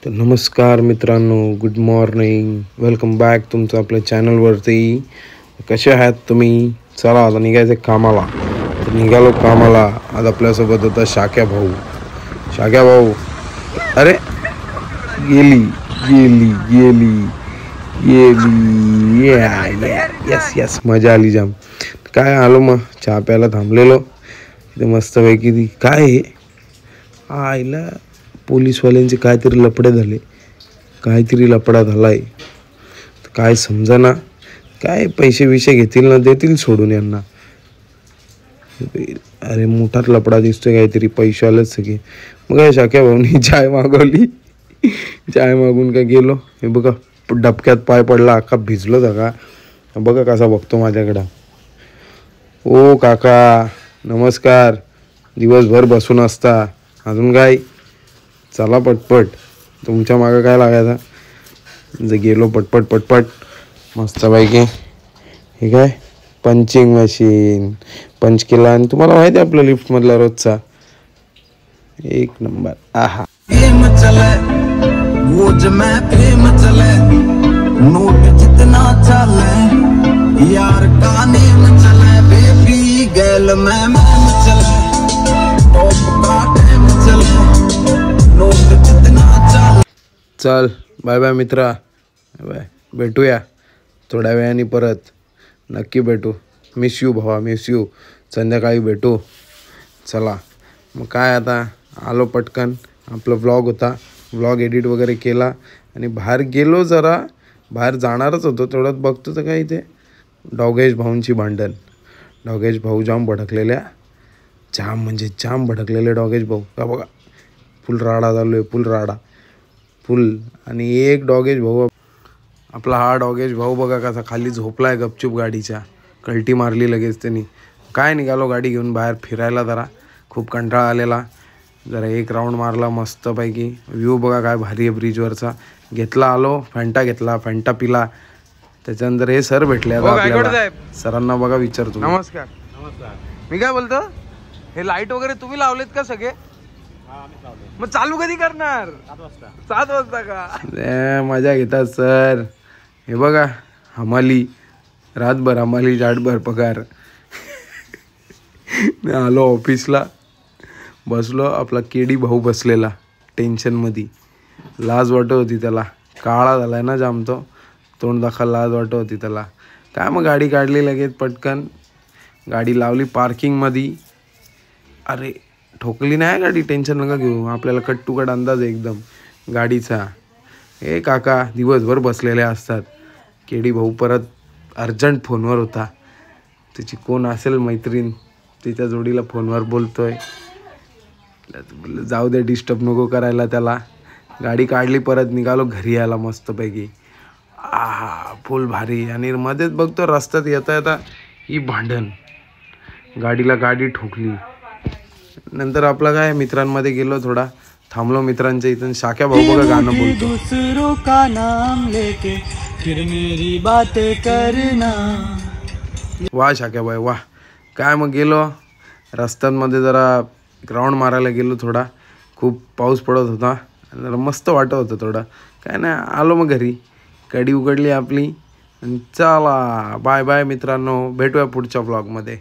तर नमस्कार मित्रांनो, गुड मॉर्निंग, वेलकम बॅक तुमचं आपल्या चॅनलवरती. कसे आहात तुम्ही? चला आता निघायचं कामाला. तर निघालो कामाला. आज आपल्यासोबत होता शाक्या भाऊ. शाक्या भाऊ, अरे गेली गेली गेली गेली यस यस, मजा आली जाम. काय आलो मग चहा प्यायला थांबलेलो तिथे मस्तपैकी. ती काय आहे आईला पोलीसवाल्यांचे काहीतरी लफडे झाले, काहीतरी लफडा झालाय. काय समजा, काय पैसे विषय घेतील ना, देतील सोडून यांना. अरे मोठाच लफडा दिसतोय, काहीतरी पैसे आलेच सगळे. मग काय शाक्या भाऊनी चाय मागवली. चाय मागून काय गेलो, हे बघा डबक्यात पाय पडला, अख्खा भिजलो सगळा. बघा कसा बघतो माझ्याकडं. ओ काका नमस्कार. दिवसभर बसून असता, अजून काय? चला पटपट, तुमच्या मागं काय लागायचा. गेलो पटपट पटपट मस्तपैकी. हे काय पंचिंग मशीन पंच केला, आणि तुम्हाला माहिती आहे आपलं लिफ्टमधला रोजचा एक नंबर. आहा प्रेम चले वो जमे प्रेम चले नोट जितना चले यार का नेम चले बेबी गर्ल मैं चले टॉप का टाइम चले नोट जितना चले. चल बाय बाय मित्रा, बाय. भेटूया थोड्या वेळाने परत, नक्की भेटू. मिस यू भावा, मिस यू. संध्याकाळी भेटू. चला मग काय, आता आलो पटकन. आपला व्लॉग होता, व्लॉग एडिट वगैरे केला आणि बाहेर गेलो. जरा बाहेर जाणारच होतो, तेवढ्यात बघतो तर काय इथे डॉगेश भाऊंची भांडण. डॉगेश भाऊ जाम भडकलेल्या, जाम म्हणजे जाम भडकलेले डॉगेश भाऊ. का बघा फुल राडा चालू आहे, फुल राडा फुल. आणि एक डॉगेश भाऊ, आपला हा डॉगेश भाऊ बघा कसा खाली झोपलाय गपचूप गाडीच्या. कल्टी मारली लगेच त्यांनी. काय निघालो गाडी घेऊन बाहेर फिरायला. जरा खूप कंटाळा आलेला, जरा एक राऊंड मारला मस्तपैकी. व्ह्यू बघा काय भारी आहे ब्रिजवरचा. घेतला, आलो फॅन्टा घेतला, फॅन्टा पिला. त्याच्यानंतर हे सर भेटले आता आपल्याला. सरांना बघा विचारतो. नमस्कार. मी काय बोलतो, हे लाईट वगैरे तुम्ही लावलेत का सगळे? मग चालू कधी करणार? 7 वाजता का? मजा घेतात सर. हे बघा हमाली, रातभर हमाली, जाटभर पगार. मी आलो ऑफिसला, बसलो. आपला केडी भाऊ बसलेला टेन्शनमध्ये. लाज वाटत होती त्याला, काळा झालाय ना जाम तो, तोंड दाखल लाज वाटत होती त्याला. काय मग गाडी काढली लगेच पटकन, गाडी लावली पार्किंगमध्ये. अरे ठोकली नाही गाडी, टेन्शन नका घेऊ, आपल्याला कट टू कट अंदाज आहे एकदम गाडीचा. हे काका दिवसभर बसलेले असतात. केडी भाऊ परत अर्जंट फोनवर होता. त्याची कोण असेल मैत्रीण, तिच्या जोडीला फोनवर बोलतोय. जाऊ दे, डिस्टर्ब नको करायला त्याला. गाडी काढली, परत निघालो घरी यायला मस्तपैकी. फुल भारी. आणि मध्येच बघतो रस्त्यात येता येता ही भांडण, गाडीला गाडी ठोकली. नंतर आपला काय मित्रांमध्ये गेलो, थोडा थांबलो मित्रांच्या इथून. शाक्या भाऊ बघा गाणं बोलतो. दूसरों का नाम लेके फिर मेरी बातें करना. वाह शाक्या भाई वाह. काय मग गेलो रस्त्यांमध्ये, जरा ग्राउंड मारायला गेलो थोडा. खूप पाऊस पडत होता, जरा मस्त वाटत होतं थोडं. काय नाही, आलो मग घरी. कडी उघडली आपली आणि चला बाय बाय मित्रांनो, भेटूया पुढच्या ब्लॉगमध्ये.